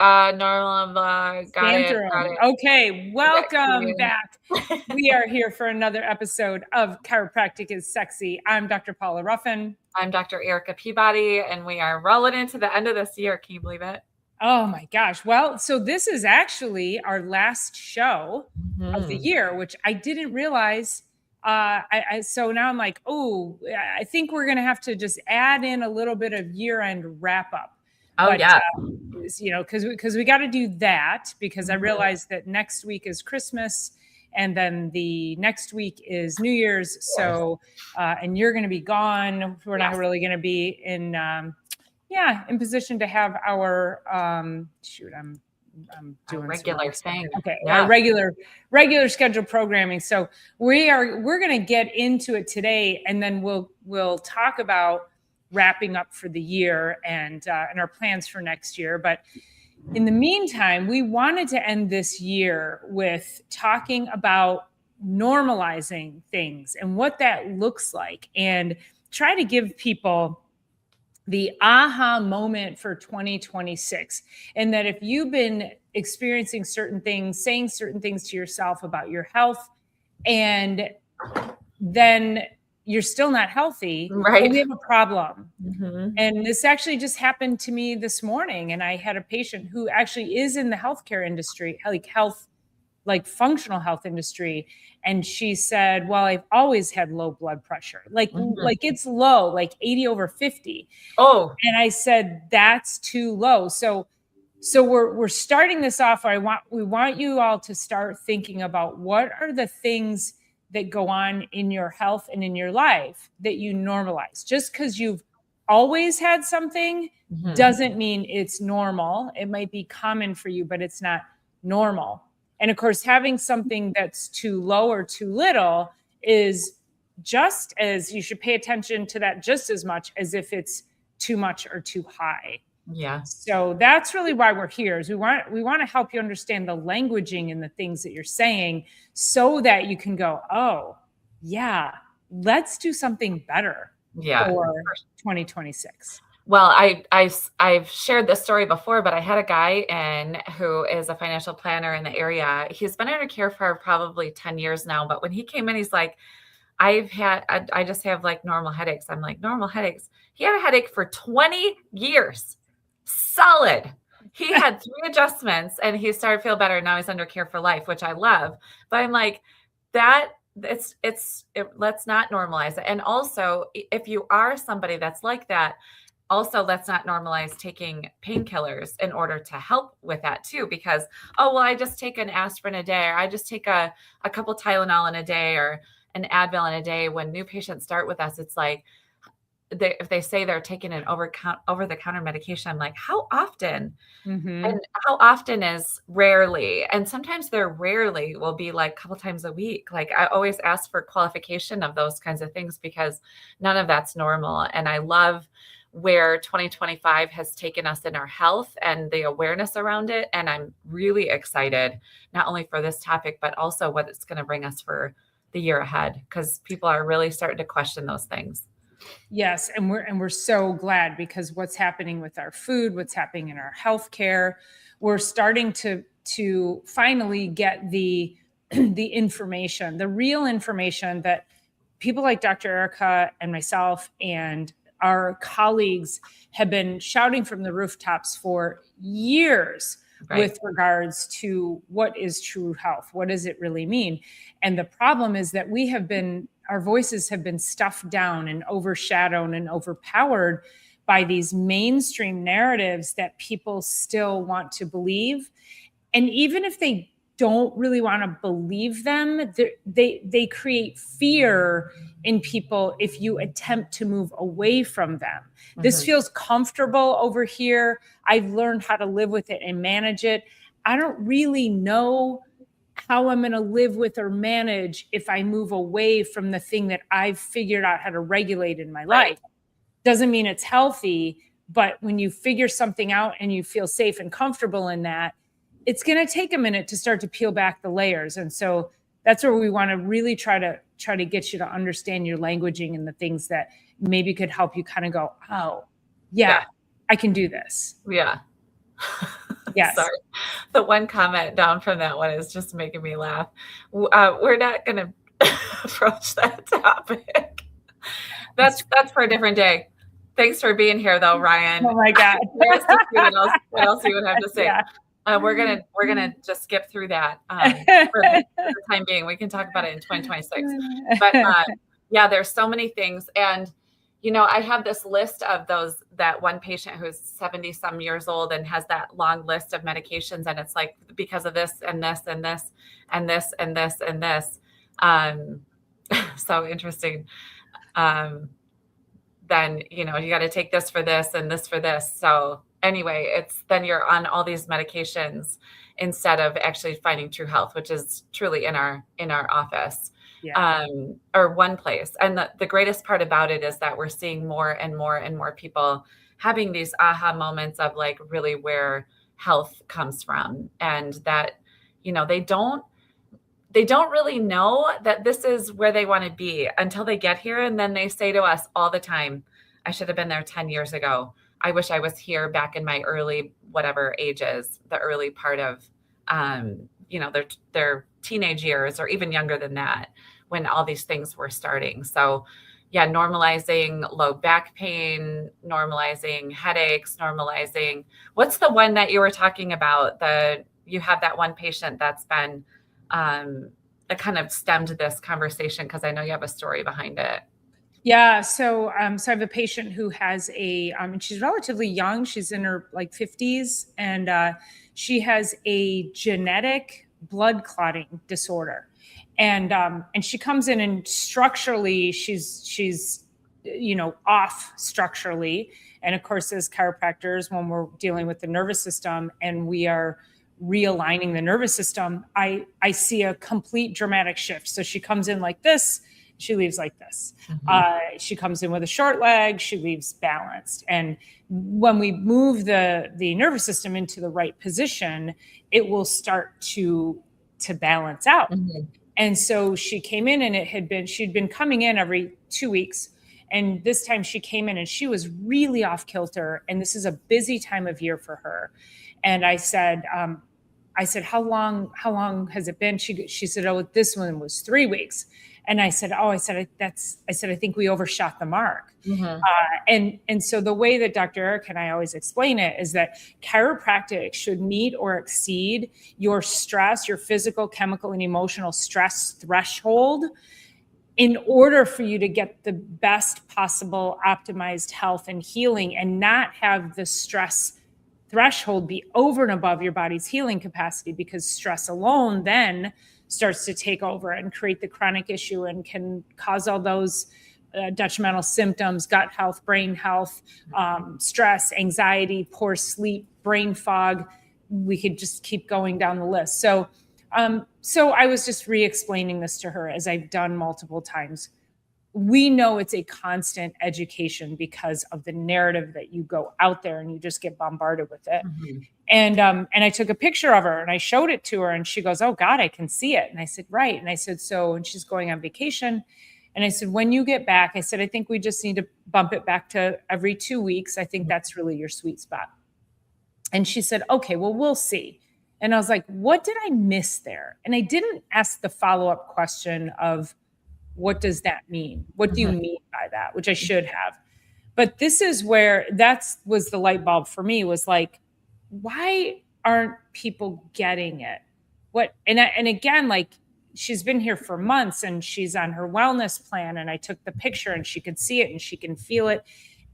Normal, got Scan it, through got 'em. it. Okay, welcome back. Okay. We are here for another episode of Chiropractic is Sexy. I'm Dr. Paula Ruffin. I'm Dr. Erica Peabody, and we are rolling into the end of this year. Can you believe it? Oh my gosh. Well, so this is actually our last show of the year, which I didn't realize. So now I'm like, oh, I think we're going to have to just add in a little bit of year-end wrap-up. Oh, But yeah. because we got to do that, because I realized that next week is Christmas and then the next week is New Year's. So and you're going to be gone. We're not really going to be in position to have our I'm doing regular thing. Okay, our regular scheduled programming. So we're going to get into it today, and then we'll talk about wrapping up for the year and our plans for next year. But in the meantime, we wanted to end this year with talking about normalizing things and what that looks like, and try to give people the aha moment for 2026. And that if you've been experiencing certain things, saying certain things to yourself about your health, and then you're still not healthy, right? Well, we have a problem. And this actually just happened to me this morning. And I had a patient who actually is in the healthcare industry, like functional health industry. And she said, well, I've always had low blood pressure. Like it's low, like 80/50. Oh. And I said, that's too low. So we're starting this off. We want you all to start thinking about what are the things that go on in your health and in your life that you normalize. Just because you've always had something doesn't mean it's normal. It might be common for you, but it's not normal. And of course, having something that's too low or too little is just as, you should pay attention to that just as much as if it's too much or too high. Yeah. So that's really why we're here, is we want to help you understand the languaging and the things that you're saying, so that you can go, oh yeah, let's do something better for 2026. Well, I've shared this story before, but I had a guy who is a financial planner in the area. He's been under care for probably 10 years now. But when he came in, he's like, I just have like normal headaches. I'm like, normal headaches? He had a headache for 20 years. Solid. He had 3 adjustments and he started to feel better. Now he's under care for life, which I love. But I'm like, let's not normalize it. And also, if you are somebody that's like that, also, let's not normalize taking painkillers in order to help with that too, because, oh, well, I just take an aspirin a day, or I just take a couple Tylenol in a day, or an Advil in a day. When new patients start with us, it's like, if they say they're taking an over-the-counter medication, I'm like, how often? And how often is rarely? And sometimes their rarely will be like a couple times a week. Like, I always ask for qualification of those kinds of things, because none of that's normal. And I love where 2025 has taken us in our health and the awareness around it. And I'm really excited, not only for this topic, but also what it's going to bring us for the year ahead, because people are really starting to question those things. Yes. And we're so glad, because what's happening with our food, what's happening in our healthcare, we're starting to finally get the information, the real information that people like Dr. Erica and myself and our colleagues have been shouting from the rooftops for years, with regards to what is true health. What does it really mean? And the problem is that our voices have been stuffed down and overshadowed and overpowered by these mainstream narratives that people still want to believe. And even if they don't really want to believe them, they create fear in people if you attempt to move away from them. This feels comfortable over here. I've learned how to live with it and manage it. I don't really know how I'm going to live with or manage if I move away from the thing that I've figured out how to regulate in my life. Doesn't mean it's healthy, but when you figure something out and you feel safe and comfortable in that, it's going to take a minute to start to peel back the layers. And so that's where we want to really try to get you to understand your languaging and the things that maybe could help you kind of go, oh, yeah, I can do this. Yeah. Yes. Sorry. The one comment down from that one is just making me laugh. We're not going to approach that topic. That's for a different day. Thanks for being here, though, Ryan. Oh my God. Curious to see what else you would have to say. Yeah. We're gonna just skip through that for the time being. We can talk about it in 2026. But yeah, there's so many things, and I have this list of that one patient who's 70 some years old and has that long list of medications, and it's like because of this and this and this and this and this and this. So interesting. Then you got to take this for this and this for this. So anyway, then you're on all these medications instead of actually finding true health, which is truly in our office. Yeah. Or one place. And the greatest part about it is that we're seeing more and more and more people having these aha moments of like really where health comes from, and that they don't really know that this is where they want to be until they get here. And then they say to us all the time, I should have been there 10 years ago. I wish I was here back in my early, whatever ages, the early part of, their teenage years, or even younger than that, when all these things were starting. So yeah, normalizing low back pain, normalizing headaches, normalizing, what's the one that you were talking about? You have that one patient that's been, that kind of stemmed this conversation, because I know you have a story behind it. Yeah. So I have a patient who has and she's relatively young. She's in her like 50s, and she has a genetic blood clotting disorder. And she comes in, and structurally she's off structurally. And of course, as chiropractors, when we're dealing with the nervous system and we are realigning the nervous system, I see a complete dramatic shift. So she comes in like this, she leaves like this. Mm-hmm. She comes in with a short leg, she leaves balanced. And when we move the nervous system into the right position, it will start to balance out. Mm-hmm. And so she came in, and she'd been coming in every 2 weeks. And this time she came in and she was really off kilter. And this is a busy time of year for her. And I said, how long has it been? She said, oh, this one was 3 weeks. And I said, I think we overshot the mark. Mm-hmm. And so the way that Dr. Eric and I always explain it is that chiropractic should meet or exceed your stress, your physical, chemical, and emotional stress threshold in order for you to get the best possible optimized health and healing, and not have the stress threshold be over and above your body's healing capacity, because stress alone then starts to take over and create the chronic issue and can cause all those detrimental symptoms: gut health, brain health, stress, anxiety, poor sleep, brain fog. We could just keep going down the list. So I was just re-explaining this to her, as I've done multiple times. We know it's a constant education because of the narrative that you go out there and you just get bombarded with it. Mm-hmm. And I took a picture of her and I showed it to her, and she goes, oh God, I can see it. And I said, right. And I said, and she's going on vacation. And I said, when you get back, I said, I think we just need to bump it back to every 2 weeks. I think that's really your sweet spot. And she said, okay, well, we'll see. And I was like, what did I miss there? And I didn't ask the follow-up question of, what does that mean? What do you mean by that? Which I should have. But this is where was the light bulb for me, was like, why aren't people getting it? And again, like, she's been here for months and she's on her wellness plan, and I took the picture and she could see it and she can feel it.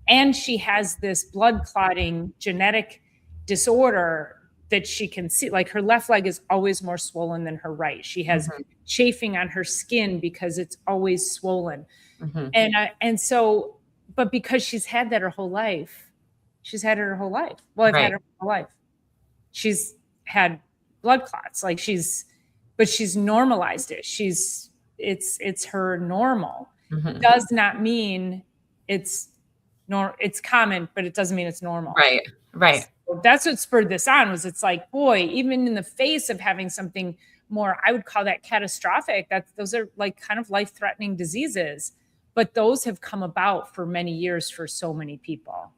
And she has this blood clotting genetic disorder that she can see. Like, her left leg is always more swollen than her right. She has chafing on her skin because it's always swollen. Mm-hmm. But because she's had that her whole life, Well, I've had her whole life. She's had blood clots. Like, but she's normalized it. It's her normal. Mm-hmm. Does not mean it's common, but it doesn't mean it's normal. Right. So that's what spurred this on. It's like, boy, even in the face of having something more, I would call that catastrophic. Those are like kind of life-threatening diseases, but those have come about for many years for so many people.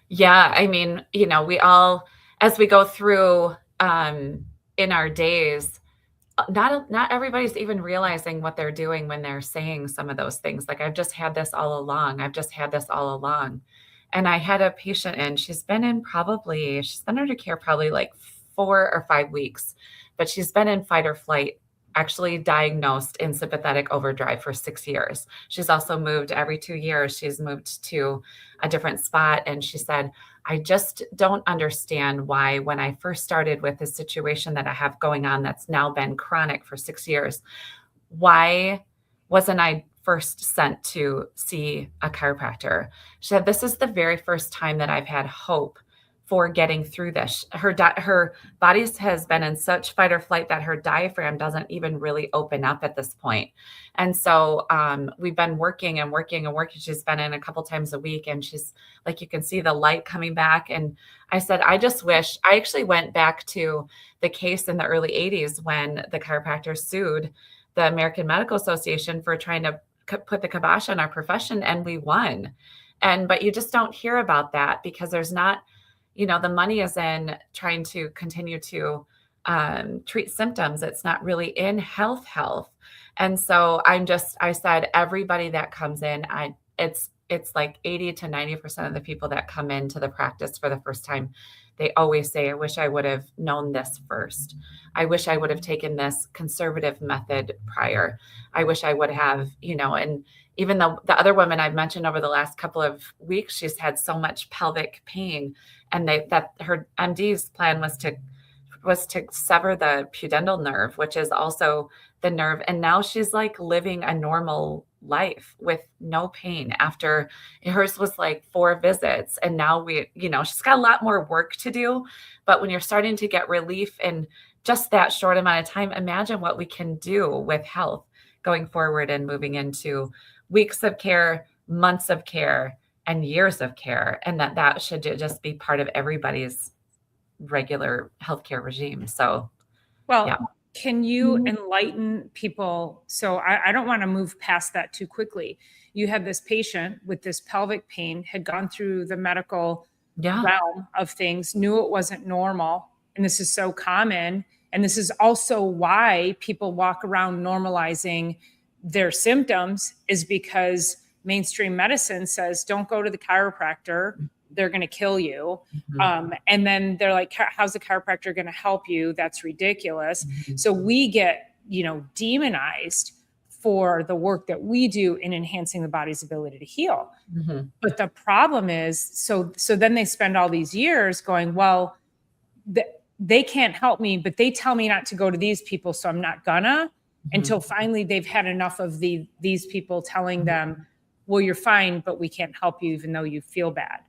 Yeah. I mean, we all, as we go through in our days, not everybody's even realizing what they're doing when they're saying some of those things. Like, I've just had this all along. I've just had this all along. And I had a patient in, she's been under care probably like 4 or 5 weeks, but she's been in fight or flight, actually diagnosed in sympathetic overdrive for 6 years. She's also moved every 2 years. She's moved to a different spot. And she said, I just don't understand why, when I first started with this situation that I have going on that's now been chronic for 6 years, why wasn't I first sent to see a chiropractor? She said, this is the very first time that I've had hope for getting through this. Her body has been in such fight or flight that her diaphragm doesn't even really open up at this point. And so we've been working and working and working. She's been in a couple times a week, and she's like, you can see the light coming back. And I said, I just wish, I actually went back to the case in the early 80s when the chiropractor sued the American Medical Association for trying to put the kibosh on our profession, and we won. But you just don't hear about that because there's not, the money is in trying to continue to treat symptoms. It's not really in health. And so I said, everybody that comes in, it's like 80 to 90% of the people that come into the practice for the first time, they always say, I wish I would have known this first. I wish I would have taken this conservative method prior. I wish I would have, and even though the other woman I've mentioned over the last couple of weeks, she's had so much pelvic pain, and that her MD's plan was to sever the pudendal nerve, which is also the nerve. And now she's like living a normal life with no pain after hers was like 4 visits. And now she's got a lot more work to do. But when you're starting to get relief in just that short amount of time, imagine what we can do with health going forward and moving into weeks of care, months of care, and years of care. And that should just be part of everybody's regular healthcare regime. So, well, yeah. Can you enlighten people? So I don't want to move past that too quickly. You had this patient with this pelvic pain, had gone through the medical realm of things, knew it wasn't normal. And this is so common. And this is also why people walk around normalizing their symptoms, is because mainstream medicine says, don't go to the chiropractor. They're going to kill you. Mm-hmm. And then they're like, how's the chiropractor going to help you? That's ridiculous. Mm-hmm. So we get, demonized for the work that we do in enhancing the body's ability to heal. Mm-hmm. But the problem is, so then they spend all these years going, well, they can't help me, but they tell me not to go to these people, so I'm not gonna, mm-hmm. until finally they've had enough of these people telling them, well, you're fine, but we can't help you even though you feel bad.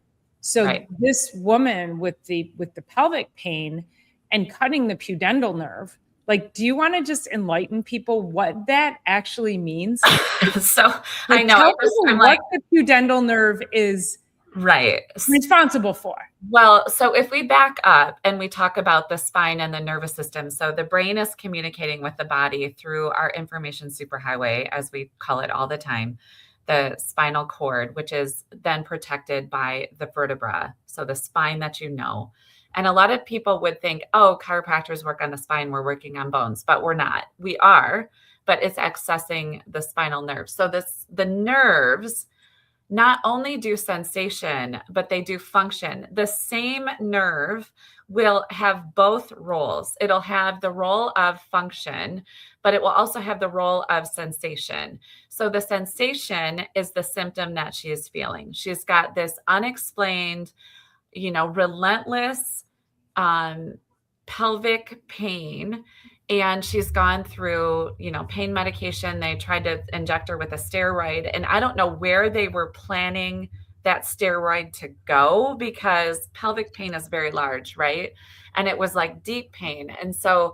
So This woman with the pelvic pain and cutting the pudendal nerve, like, do you want to just enlighten people what that actually means? So I know what the pudendal nerve is responsible for. Well, so if we back up and we talk about the spine and the nervous system, so the brain is communicating with the body through our information superhighway, as we call it all the time, the spinal cord, which is then protected by the vertebra. So the spine that And a lot of people would think, oh, chiropractors work on the spine, we're working on bones, but we're not. We are, but it's accessing the spinal nerve. So the nerves not only do sensation, but they do function. The same nerve will have both roles. It'll have the role of function, but it will also have the role of sensation. So the sensation is the symptom that she is feeling. She's got this unexplained, relentless pelvic pain. And she's gone through, pain medication. They tried to inject her with a steroid. And I don't know where they were planning that steroid to go, because pelvic pain is very large, right? And it was like deep pain. And so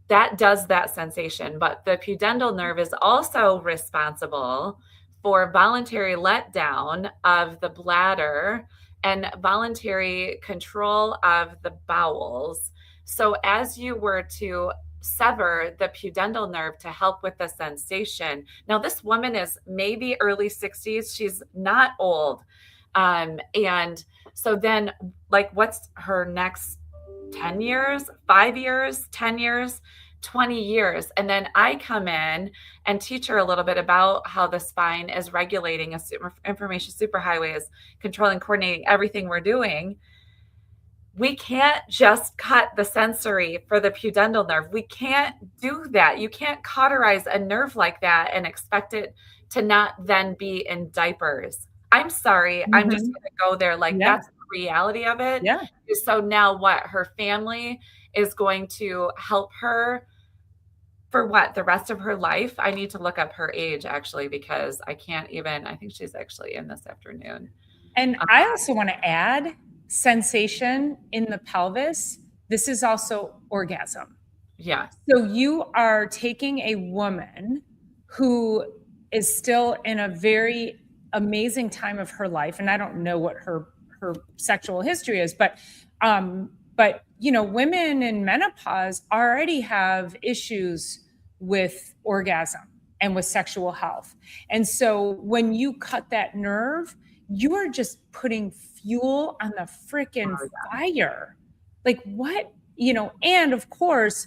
that does that sensation. But the pudendal nerve is also responsible for voluntary letdown of the bladder and voluntary control of the bowels. So as you were to sever the pudendal nerve to help with the sensation. Now, this woman is maybe early 60s. She's not old. And so then, like, what's her next 10 years, 5 years, 10 years, 20 years. And then I come in and teach her a little bit about how the spine is regulating a information superhighway, is controlling, coordinating everything we're doing. We can't just cut the sensory for the pudendal nerve. We can't do that. You can't cauterize a nerve like that and expect it to not then be in diapers. I'm sorry. I'm just Mhm. going to go there. Like, Yeah. that's the reality of it. Yeah. So now what? Her family is going to help her for what? The rest of her life? I need to look up her age actually, because I can't even, I think she's actually in this afternoon. And I also want to add sensation in the pelvis. This is also orgasm. Yeah. So you are taking a woman who is still in a very amazing time of her life, and I don't know what her sexual history is, but you know, women in menopause already have issues with orgasm and with sexual health. And so when you cut that nerve, you are just putting fuel on the freaking fire. Like, what? You know, and of course,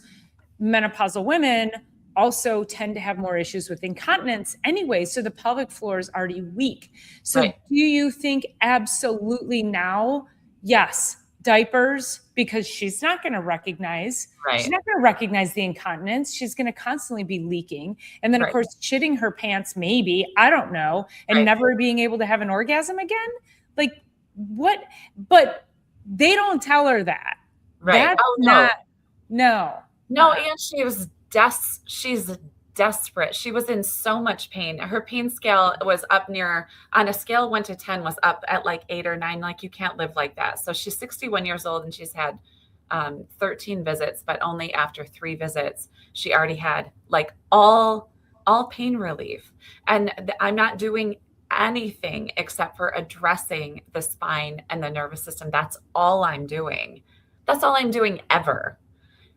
menopausal women also tend to have more issues with incontinence anyway. So the pelvic floor is already weak. So Right. do you think absolutely now? Yes, diapers, because she's not going to recognize, she's Right. not going to recognize the incontinence. She's going to constantly be leaking. And then of Right. course, shitting her pants, maybe, I don't know, and Right. never being able to have an orgasm again. Like, what? But they don't tell her that. Right. That's Oh, no. not, no. No, and she's desperate. She was in so much pain. Her pain scale was up near, on a scale 1 to 10, was up at like 8 or 9. Like, you can't live like that. So she's 61 years old and she's had 13 visits, but only after 3 visits, she already had like all pain relief. And I'm not doing anything except for addressing the spine and the nervous system. That's all I'm doing. That's all I'm doing ever.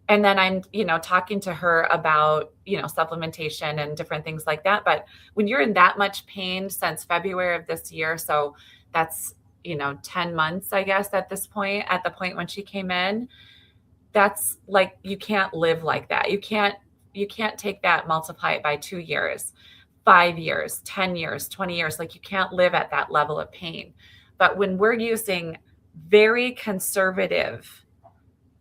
And then I'm, talking to her about, supplementation and different things like that. But when you're in that much pain since February of this year, so that's, 10 months, I guess, at this point, at the point when she came in, that's like, you can't live like that. You can't take that, multiply it by 2 years, 5 years, 10 years, 20 years. Like, you can't live at that level of pain. But when we're using very conservative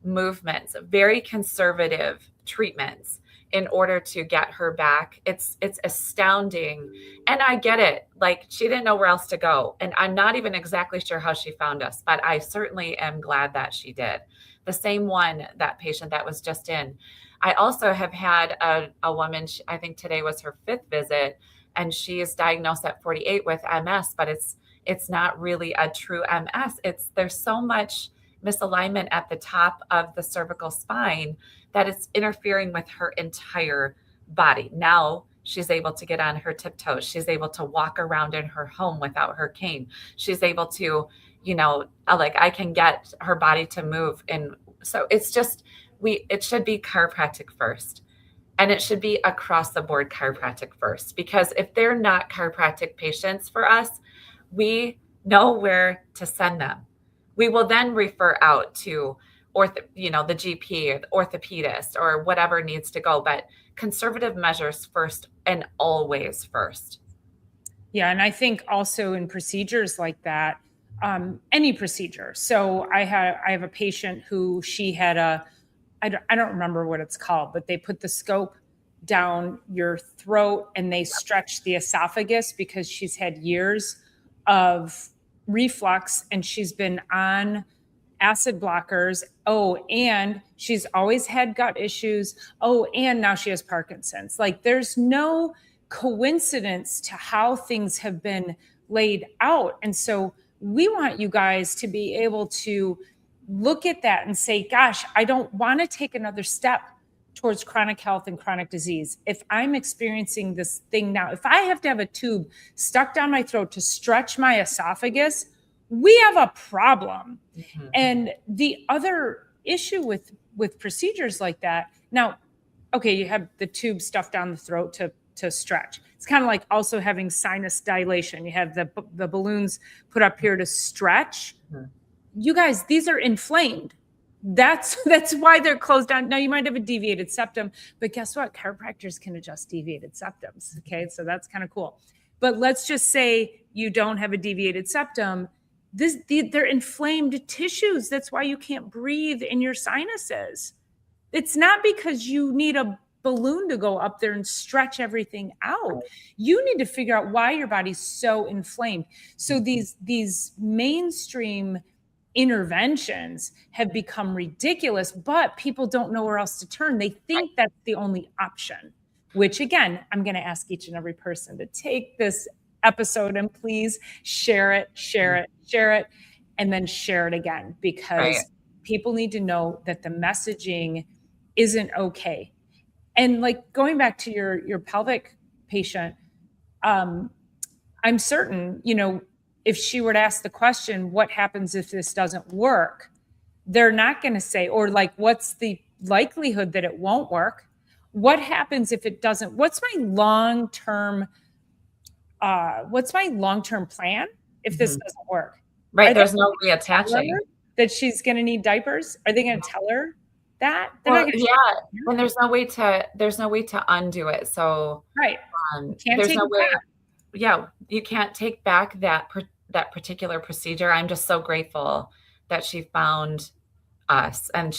movements, very conservative treatments in order to get her back, it's astounding. And I get it. Like, she didn't know where else to go. And I'm not even exactly sure how she found us, but I certainly am glad that she did. The same one, that patient that was just in. I also have had a woman, I think today was her 5th visit, and she is diagnosed at 48 with MS, but it's not really a true MS. There's so much misalignment at the top of the cervical spine that it's interfering with her entire body. Now she's able to get on her tiptoes. She's able to walk around in her home without her cane. She's able to, like, I can get her body to move. And so it's just, it should be chiropractic first. And it should be across the board chiropractic first, because if they're not chiropractic patients for us, we know where to send them. We will then refer out to the GP or the orthopedist or whatever needs to go, but conservative measures first and always first. Yeah. And I think also in procedures like that, any procedure. So I have a patient who she had I don't remember what it's called, but they put the scope down your throat and they stretch the esophagus because she's had years of reflux and she's been on acid blockers. Oh, and she's always had gut issues. Oh, and now she has Parkinson's. Like, there's no coincidence to how things have been laid out. And so we want you guys to be able to look at that and say, gosh, I don't want to take another step towards chronic health and chronic disease. If I'm experiencing this thing now, if I have to have a tube stuck down my throat to stretch my esophagus, we have a problem. Mm-hmm. And the other issue with procedures like that, now, okay, you have the tube stuffed down the throat to stretch. It's kind of like also having sinus dilation. You have the balloons put up here to stretch. Mm-hmm. You guys, these are inflamed. That's why they're closed down. Now you might have a deviated septum, but guess what? Chiropractors can adjust deviated septums. Okay, so that's kind of cool. But let's just say you don't have a deviated septum. They're inflamed tissues. That's why you can't breathe in your sinuses. It's not because you need a balloon to go up there and stretch everything out. You need to figure out why your body's so inflamed. So these mainstream interventions have become ridiculous, but people don't know where else to turn. They think that's the only option, which again, I'm going to ask each and every person to take this episode and please share it, and then share it again, because people need to know that the messaging isn't okay. And like going back to your pelvic patient, I'm certain, if she were to ask the question, what happens if this doesn't work? They're not going to say, or like, what's the likelihood that it won't work? What happens if it doesn't? What's my long-term plan if this doesn't work? Right. There's no reattaching. That she's going to need diapers? Are they going to tell her that? Well, yeah. And there's no way to undo it. So right. There's no way. Yeah. You can't take back that particular procedure. I'm just so grateful that she found us, and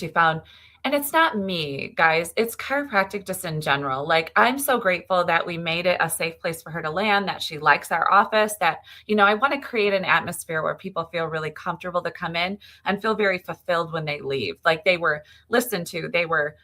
it's not me, guys, it's chiropractic just in general. Like, I'm so grateful that we made it a safe place for her to land, that she likes our office, that, I want to create an atmosphere where people feel really comfortable to come in and feel very fulfilled when they leave. Like they were listened to, they were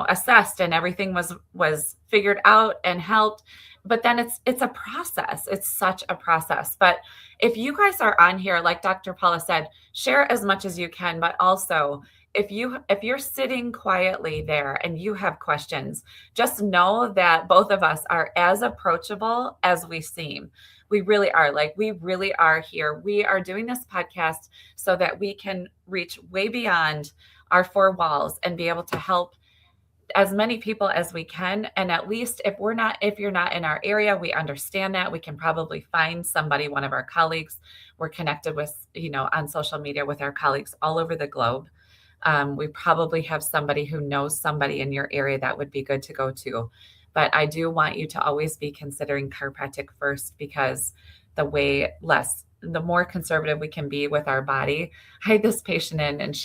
assessed, and everything was figured out and helped. But then it's a process. It's such a process. But if you guys are on here, like Dr. Paula said, share as much as you can. But also, if you're sitting quietly there and you have questions, just know that both of us are as approachable as we seem. We really are. Like, we really are here. We are doing this podcast so that we can reach way beyond our four walls and be able to help as many people as we can. And at least if you're not in our area, we understand that. We can probably find somebody, one of our colleagues. We're connected with, on social media with our colleagues all over the globe. We probably have somebody who knows somebody in your area that would be good to go to. But I do want you to always be considering chiropractic first, because the more conservative we can be with our body. I had this patient in, and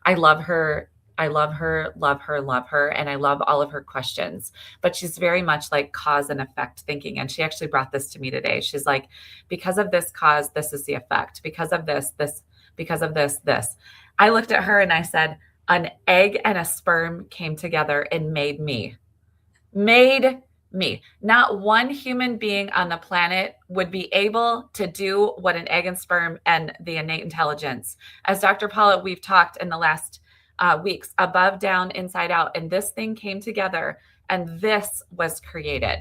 I love her. And I love all of her questions, but she's very much like cause and effect thinking. And she actually brought this to me today. She's like, because of this cause, this is the effect. Because of this, because of this. I looked at her and I said, an egg and a sperm came together and made me. Not one human being on the planet would be able to do what an egg and sperm and the innate intelligence. As Dr. Paula, we've talked in the last weeks, above, down, inside out, and this thing came together and this was created.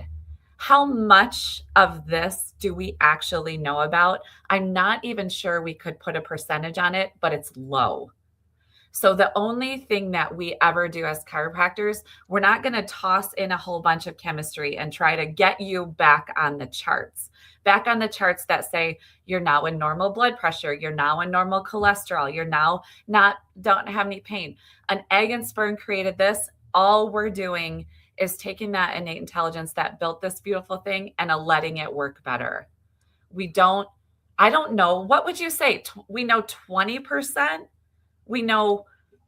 How much of this do we actually know about? I'm not even sure we could put a percentage on it, but it's low. So the only thing that we ever do as chiropractors, we're not going to toss in a whole bunch of chemistry and try to get you back on the charts that say you're now in normal blood pressure, you're now in normal cholesterol, you're now don't have any pain. An egg and sperm created this. All we're doing is taking that innate intelligence that built this beautiful thing and letting it work better. I don't know. What would you say? We know 20%. We know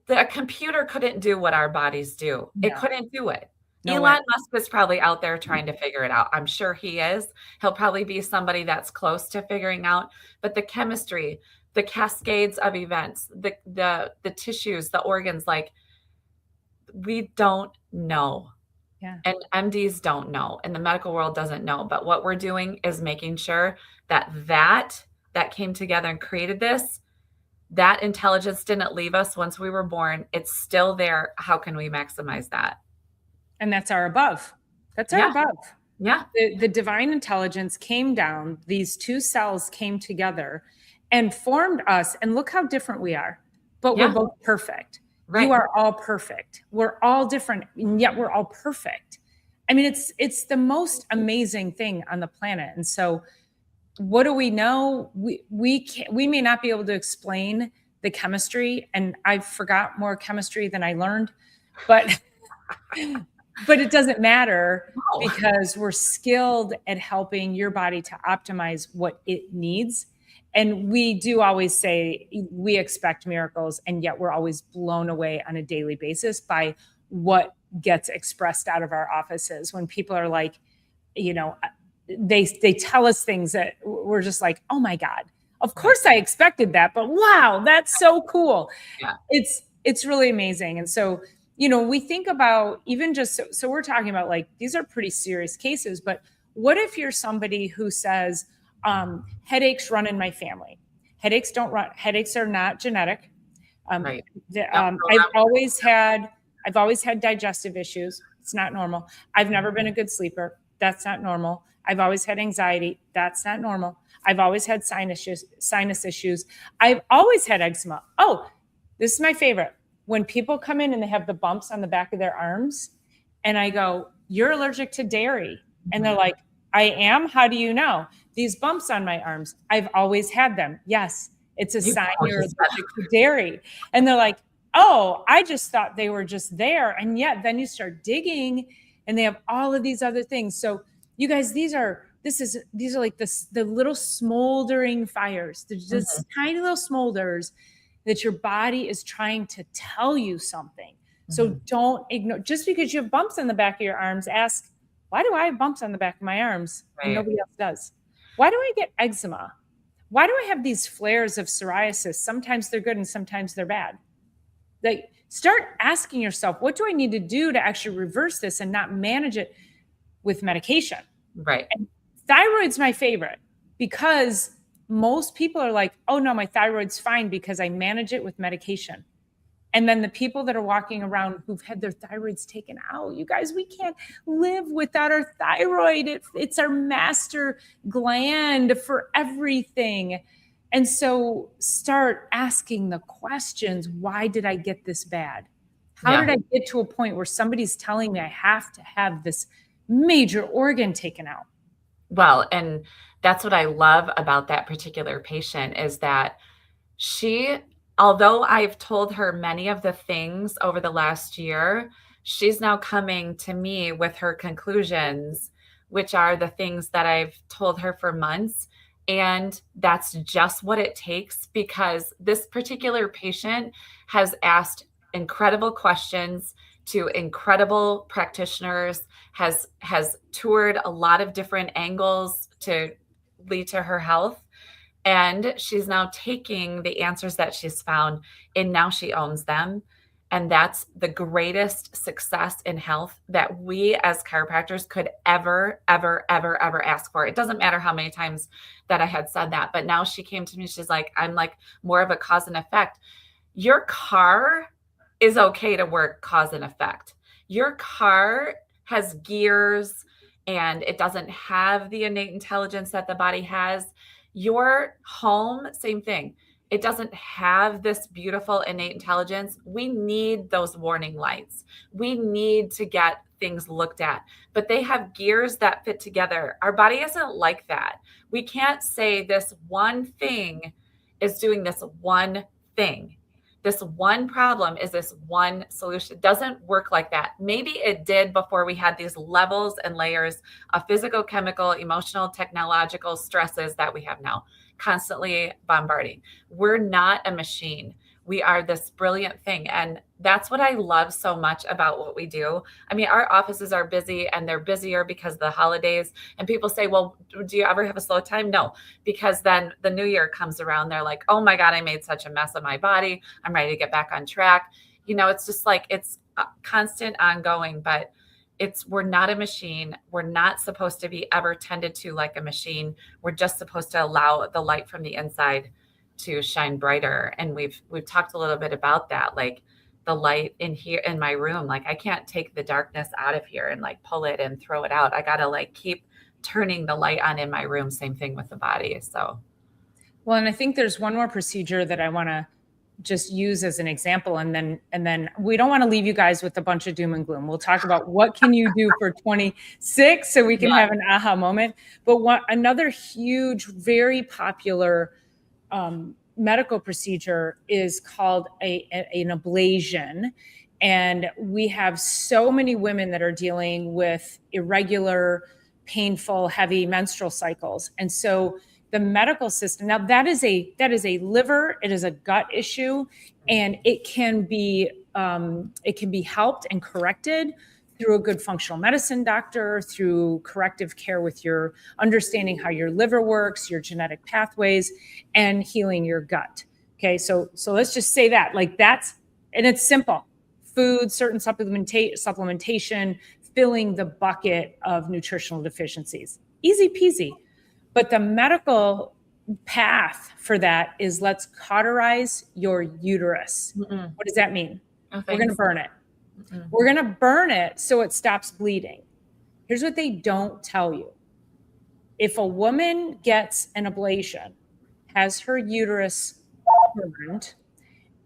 that a computer couldn't do what our bodies do. No. It couldn't do it. No Elon Musk is probably out there trying to figure it out. I'm sure he is. He'll probably be somebody that's close to figuring out. But the chemistry, the cascades of events, the tissues, the organs, like, we don't know. Yeah. And MDs don't know, and the medical world doesn't know. But what we're doing is making sure that came together and created this. That intelligence didn't leave us once we were born. It's still there. How can we maximize that? And that's our above. That's our above. Yeah. The divine intelligence came down. These two cells came together and formed us. And look how different we are. But we're both perfect. Right. You are all perfect. We're all different, and yet we're all perfect. I mean, it's the most amazing thing on the planet. And so what do we know? We may not be able to explain the chemistry, and I forgot more chemistry than I learned, but but it doesn't matter No. because we're skilled at helping your body to optimize what it needs. And we do always say we expect miracles, and yet we're always blown away on a daily basis by what gets expressed out of our offices when people are like, you know, they tell us things that we're just like, oh my God, of course I expected that, but wow, that's so cool. Yeah. It's really amazing. And so, you know, we think about even just so we're talking about like these are pretty serious cases, but what if you're somebody who says, headaches run in my family? Headaches don't run, headaches are not genetic. Right. I've always had digestive issues. It's not normal. I've never been a good sleeper. That's not normal. I've always had anxiety. That's not normal. I've always had sinus issues. I've always had eczema. Oh, this is my favorite. When people come in and they have the bumps on the back of their arms, and I go, you're allergic to dairy. And they're like, I am? How do you know? These bumps on my arms, I've always had them. Yes, it's a sign you're allergic to dairy. And they're like, oh, I just thought they were just there. And yet then you start digging and they have all of these other things. So you guys, these are like the little smoldering fires. They're just tiny little smolders that your body is trying to tell you something. So don't ignore, just because you have bumps on the back of your arms, ask, why do I have bumps on the back of my arms and nobody else does? Why do I get eczema? Why do I have these flares of psoriasis? Sometimes they're good and sometimes they're bad. Like, start asking yourself, what do I need to do to actually reverse this and not manage it with medication? Right. And thyroid's my favorite because most people are like, oh no, my thyroid's fine because I manage it with medication. And then the people that are walking around who've had their thyroids taken out, you guys, we can't live without our thyroid. It's our master gland for everything. And so start asking the questions. Why did I get this bad? How did I get to a point where somebody's telling me I have to have this major organ taken out? Well, and that's what I love about that particular patient is that although I've told her many of the things over the last year, she's now coming to me with her conclusions, which are the things that I've told her for months. And that's just what it takes because this particular patient has asked incredible questions to incredible practitioners, has toured a lot of different angles to lead to her health. And she's now taking the answers that she's found and now she owns them. And that's the greatest success in health that we as chiropractors could ever, ever, ever, ever ask for. It doesn't matter how many times that I had said that, but now she came to me, she's like, I'm like more of a cause and effect. Your car is okay to work cause and effect. Your car has gears and it doesn't have the innate intelligence that the body has. Your home, same thing. It doesn't have this beautiful innate intelligence. We need those warning lights. We need to get things looked at, but they have gears that fit together. Our body isn't like that. We can't say this one thing is doing this one thing. This one problem is this one solution. It doesn't work like that. Maybe it did before we had these levels and layers of physical, chemical, emotional, technological stresses that we have now, constantly bombarding. We're not a machine. We are this brilliant thing. And that's what I love so much about what we do. I mean, our offices are busy and they're busier because of the holidays. And people say, well, do you ever have a slow time? No, because then the new year comes around. They're like, oh my God, I made such a mess of my body. I'm ready to get back on track. You know, it's just like, it's constant, ongoing, but we're not a machine. We're not supposed to be ever tended to like a machine. We're just supposed to allow the light from the inside to shine brighter. And we've talked a little bit about that, like the light in here in my room. Like I can't take the darkness out of here and like pull it and throw it out. I got to like keep turning the light on in my room. Same thing with the body. So. Well, and I think there's one more procedure that I want to just use as an example. And then we don't want to leave you guys with a bunch of doom and gloom. We'll talk about what can you do for 26 so we can have an aha moment. But another huge, very popular medical procedure is called an ablation. And we have so many women that are dealing with irregular, painful, heavy menstrual cycles. And so the medical system, now that is a liver, it is a gut issue, and it can be helped and corrected through a good functional medicine doctor, through corrective care with your understanding how your liver works, your genetic pathways, and healing your gut. Okay, so let's just say that, like, that's, and it's simple: food, certain supplementation, filling the bucket of nutritional deficiencies. Easy peasy. But the medical path for that is, let's cauterize your uterus. Mm-mm. What does that mean? Oh, We're going to burn it. Mm-mm. We're going to burn it so it stops bleeding. Here's what they don't tell you. If a woman gets an ablation, has her uterus burned,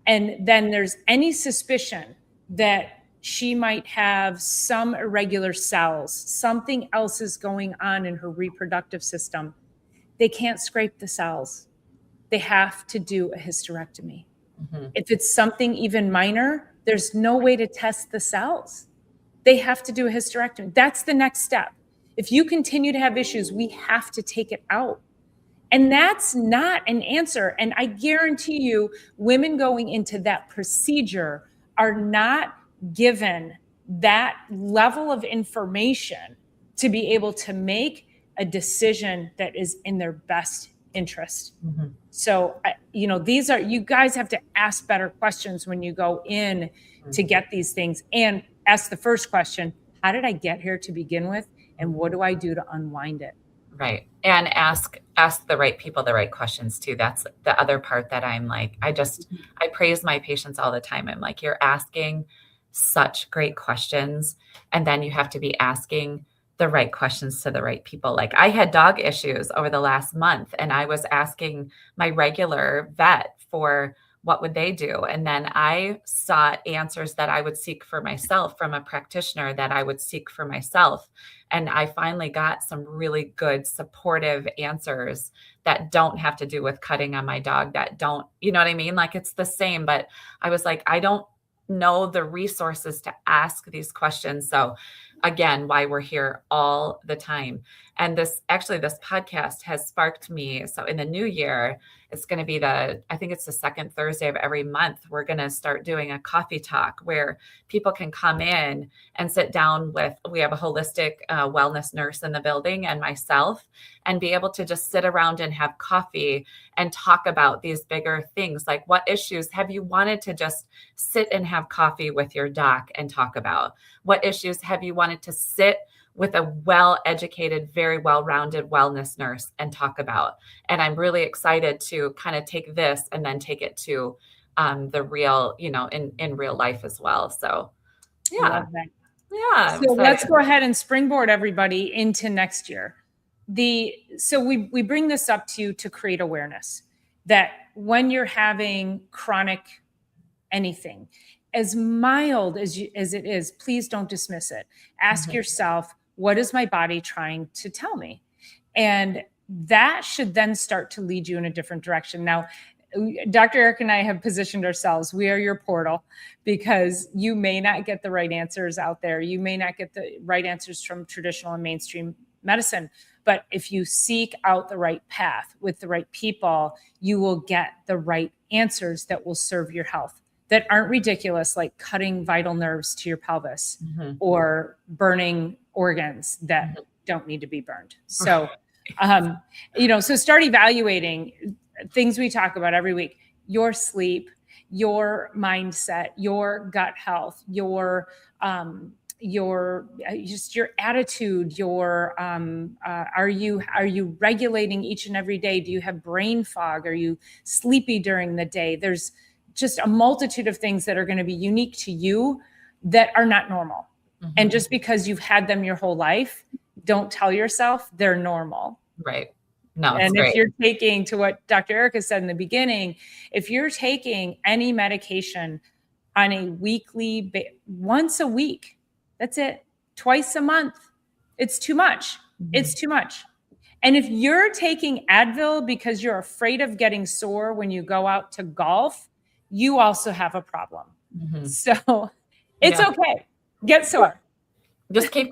and then there's any suspicion that she might have some irregular cells, something else is going on in her reproductive system, they can't scrape the cells. They have to do a hysterectomy. Mm-hmm. If it's something even minor, there's no way to test the cells. They have to do a hysterectomy. That's the next step. If you continue to have issues, we have to take it out. And that's not an answer. And I guarantee you, women going into that procedure are not given that level of information to be able to make a decision that is in their best interest. Mm-hmm. So, these are, you guys have to ask better questions when you go in mm-hmm. to get these things, and ask the first question: how did I get here to begin with? And what do I do to unwind it? Right. And ask the right people the right questions too. That's the other part that I'm like, I praise my patients all the time. I'm like, you're asking such great questions. And then you have to be asking the right questions to the right people. Like, I had dog issues over the last month, and I was asking my regular vet for what would they do. And then I sought answers that I would seek for myself from a practitioner that I would seek for myself. And I finally got some really good supportive answers that don't have to do with cutting on my dog, that don't, you know what I mean? Like, it's the same, but I was like, I don't know the resources to ask these questions. So again, why we're here all the time. And this podcast has sparked me. So in the new year, it's going to be I think it's the second Thursday of every month. We're going to start doing a coffee talk where people can come in and sit down we have a holistic wellness nurse in the building and myself, and be able to just sit around and have coffee and talk about these bigger things. Like, what issues have you wanted to just sit and have coffee with your doc and talk about? What issues have you wanted to sit with a well-educated, very well-rounded wellness nurse and talk about? And I'm really excited to kind of take this and then take it to the real, in real life as well. So, yeah. Yeah. So let's go ahead and springboard everybody into next year. So we bring this up to you to create awareness that when you're having chronic anything, as mild as it is, please don't dismiss it. Ask mm-hmm. yourself, what is my body trying to tell me? And that should then start to lead you in a different direction. Now, Dr. Eric and I have positioned ourselves. We are your portal, because you may not get the right answers out there. You may not get the right answers from traditional and mainstream medicine. But if you seek out the right path with the right people, you will get the right answers that will serve your health, that aren't ridiculous, like cutting vital nerves to your pelvis mm-hmm. or burning organs that mm-hmm. don't need to be burned. So, so start evaluating things we talk about every week: your sleep, your mindset, your gut health, your attitude, are you regulating each and every day? Do you have brain fog? Are you sleepy during the day? There's just a multitude of things that are going to be unique to you that are not normal. Mm-hmm. And just because you've had them your whole life, don't tell yourself they're normal. Right. No, and if you're taking, to what Dr. Erica said in the beginning, if you're taking any medication on a weekly, once a week, that's it, twice a month, it's too much. Mm-hmm. It's too much. And if you're taking Advil because you're afraid of getting sore when you go out to golf, you also have a problem. So it's okay. Get sore. Just keep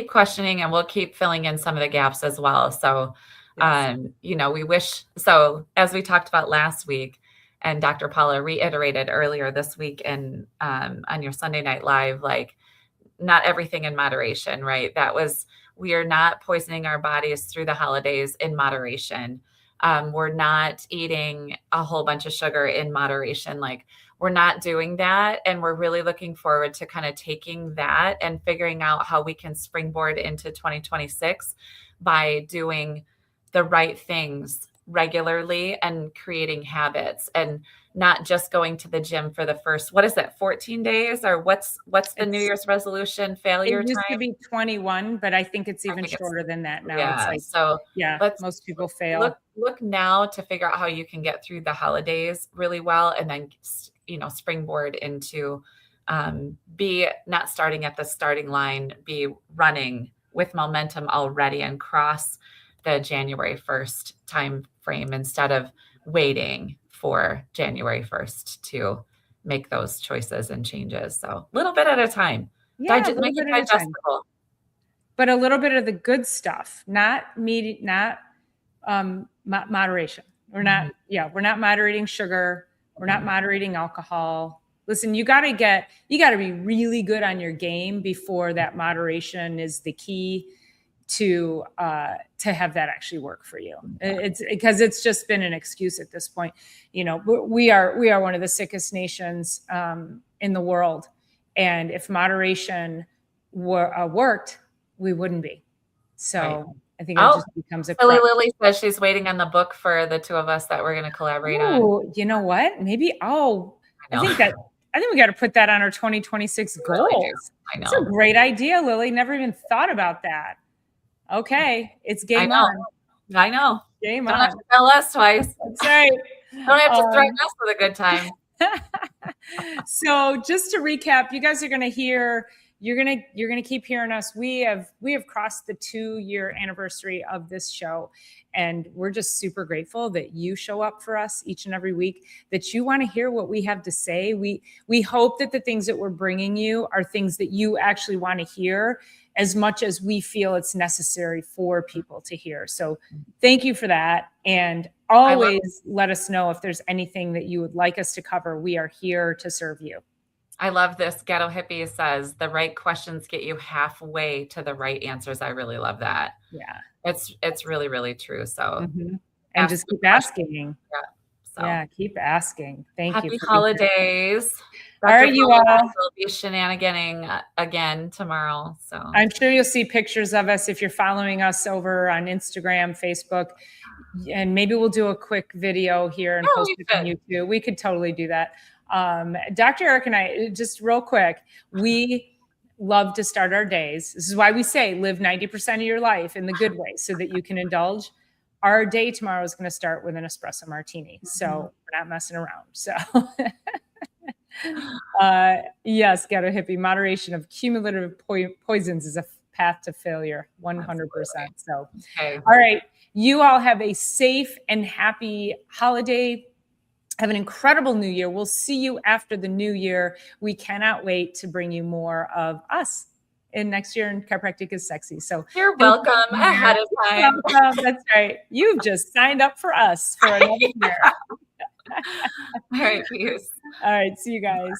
questioning, and we'll keep filling in some of the gaps as well. So, we wish, so as we talked about last week, and Dr. Paula reiterated earlier this week and on your Sunday Night Live, like, not everything in moderation, right? We are not poisoning our bodies through the holidays in moderation. We're not eating a whole bunch of sugar in moderation. Like, we're not doing that. And we're really looking forward to kind of taking that and figuring out how we can springboard into 2026 by doing the right things regularly and creating habits, and not just going to the gym for the first, 14 days, or what's the New Year's resolution failure time? It used to be 21, but I think it's even shorter than that now. Yeah. It's like, most people fail. Look now to figure out how you can get through the holidays really well, and then, springboard into, be not starting at the starting line, be running with momentum already and cross the January 1st time frame instead of waiting for January 1st to make those choices and changes. So a little bit at a time. Yeah, make it digestible. But a little bit of the good stuff, not moderation. We're not moderating sugar. We're not moderating alcohol. Listen, you got to be really good on your game before that moderation is the key to have that actually work for you. It's because it's just been an excuse at this point. We are one of the sickest nations in the world, and if moderation worked, we wouldn't be. So right. I think it just becomes a. Lily says she's waiting on the book for the two of us that we're going to collaborate on. You know what? Maybe I think we got to put that on our 2026 goals. Really, I know. It's a great idea, Lily. Never even thought about that. Okay, it's game on. I know. Game on. Don't have to tell us twice. That's right. Don't have to threaten us with a good time. So just to recap, you guys are going to hear. You're gonna keep hearing us. We have crossed the 2-year anniversary of this show, and we're just super grateful that you show up for us each and every week, that you want to hear what we have to say. We hope that the things that we're bringing you are things that you actually want to hear as much as we feel it's necessary for people to hear. So thank you for that. And always let us know if there's anything that you would like us to cover. We are here to serve you. I love this. Ghetto Hippie says the right questions get you halfway to the right answers. I really love that. Yeah. It's really, really true. So, and just keep asking. Yeah. So. Yeah. Keep asking. Thank you. Happy holidays. All right, you all. We'll be shenaniganing again tomorrow. So I'm sure you'll see pictures of us if you're following us over on Instagram, Facebook, and maybe we'll do a quick video here and post it on YouTube. We could totally do that. Dr. Eric and I, just real quick, we love to start our days. This is why we say live 90% of your life in the good way so that you can indulge. Our day tomorrow is going to start with an espresso martini. So we're not messing around. So yes, Ghetto Hippie, moderation of cumulative poisons is a path to failure, 100%. So, all right. You all have a safe and happy holiday. Have an incredible new year. We'll see you after the new year. We cannot wait to bring you more of us in next year in Chiropractic is Sexy. So you're welcome ahead of time. That's right. You've just signed up for us for another year. All right, peace. All right. See you guys.